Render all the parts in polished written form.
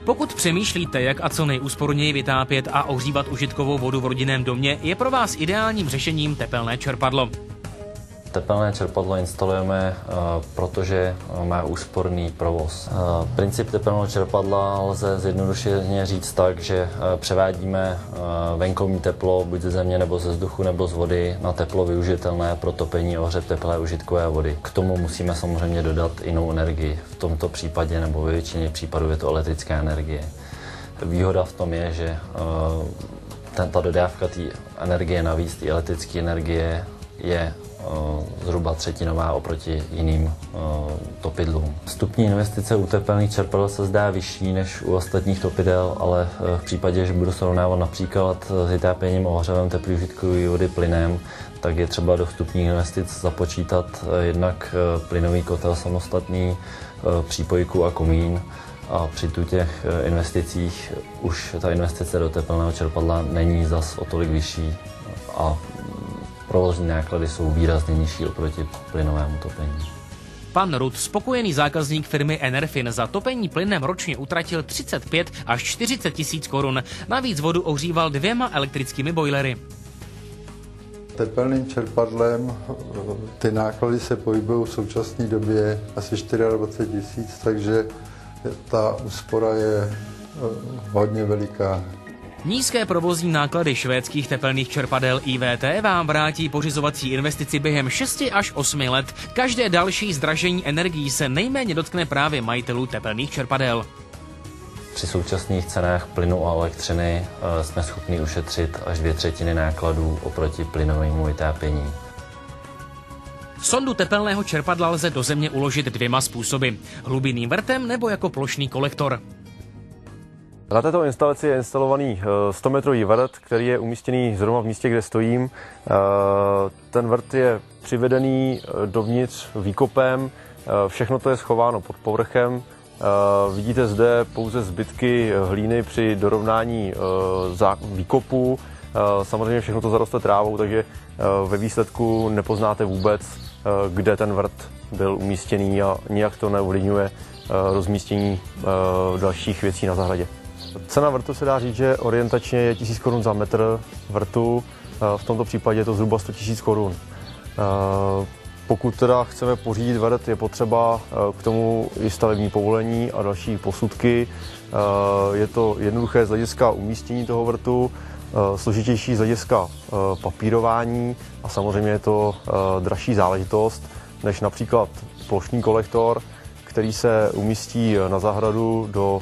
Pokud přemýšlíte, jak a co nejúsporněji vytápět a ohřívat užitkovou vodu v rodinném domě, je pro vás ideálním řešením tepelné čerpadlo. Tepelné čerpadlo instalujeme, protože má úsporný provoz. Princip tepelného čerpadla lze zjednodušeně říct tak, že převádíme venkovní teplo buď ze země nebo ze vzduchu nebo z vody na teplo využitelné pro topení a ohřev teplé užitkové vody. K tomu musíme samozřejmě dodat jinou energii. V tomto případě nebo ve většině případů je to elektrická energie. Výhoda v tom je, že ta dodávka té energie navíc, té elektrické energie, je zhruba třetinová oproti jiným topidlům. Vstupní investice u tepelných čerpadel se zdá vyšší než u ostatních topidel, ale v případě, že budu srovnávat například s vytápěním a ohřevem teplé užitkové vody plynem, tak je třeba do vstupních investic započítat jednak plynový kotel samostatný, přípojku a komín. A při těch investicích už ta investice do tepelného čerpadla není zas o tolik vyšší a provozní náklady jsou výrazně nižší oproti plynovému topení. Pan Rud, spokojený zákazník firmy Enerfin, za topení plynem ročně utratil 35 až 40 tisíc korun. Navíc vodu ohříval 2 elektrickými bojlery. Tepelným čerpadlem ty náklady se pohybují v současné době asi 24 tisíc, takže ta úspora je hodně veliká. Nízké provozní náklady švédských tepelných čerpadel IVT vám vrátí pořizovací investici během 6 až 8 let. Každé další zdražení energií se nejméně dotkne právě majitelů tepelných čerpadel. Při současných cenách plynu a elektřiny jsme schopni ušetřit až 2/3 nákladů oproti plynovému vytápění. Sondu tepelného čerpadla lze do země uložit 2 způsoby. Hlubinným vrtem nebo jako plošný kolektor. Na této instalaci je instalovaný 100-metrový vrt, který je umístěný zrovna v místě, kde stojím. Ten vrt je přivedený dovnitř výkopem, všechno to je schováno pod povrchem. Vidíte zde pouze zbytky hlíny při dorovnání výkopu. Samozřejmě všechno to zaroste trávou, takže ve výsledku nepoznáte vůbec, kde ten vrt byl umístěný a nijak to neovlivňuje rozmístění dalších věcí na zahradě. Cena vrtu se dá říct, že orientačně je 1000 korun za metr vrtu, v tomto případě je to zhruba 100 000 korun. Pokud teda chceme pořídit vrt, je potřeba k tomu i stavební povolení a další posudky. Je to jednoduché z hlediska umístění toho vrtu, složitější z hlediska papírování a samozřejmě je to dražší záležitost než například plošný kolektor, který se umístí na zahradu do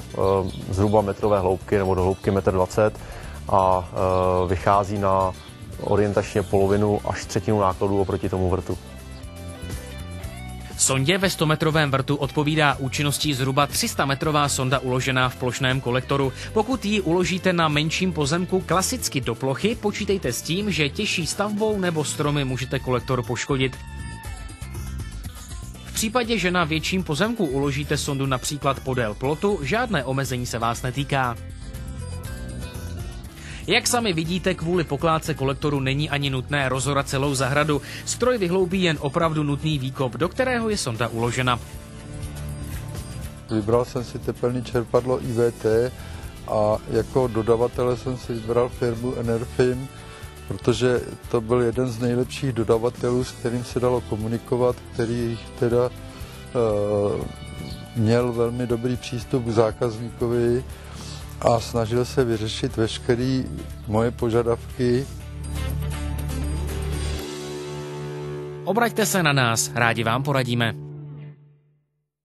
zhruba metrové hloubky nebo do hloubky 1,20 m a vychází na orientačně polovinu až třetinu nákladů oproti tomu vrtu. Sondě ve 100-metrovém vrtu odpovídá účinností zhruba 300-metrová sonda uložená v plošném kolektoru. Pokud ji uložíte na menším pozemku klasicky do plochy, počítejte s tím, že těžší stavbou nebo stromy můžete kolektor poškodit. V případě, že na větším pozemku uložíte sondu například podél plotu, žádné omezení se vás netýká. Jak sami vidíte, kvůli pokládce kolektoru není ani nutné rozorat celou zahradu. Stroj vyhloubí jen opravdu nutný výkop, do kterého je sonda uložena. Vybral jsem si tepelné čerpadlo IVT a jako dodavatele jsem si vybral firmu Enerfin, protože to byl jeden z nejlepších dodavatelů, s kterým se dalo komunikovat, který teda měl velmi dobrý přístup k zákazníkovi a snažil se vyřešit veškeré moje požadavky. Obraťte se na nás, rádi vám poradíme.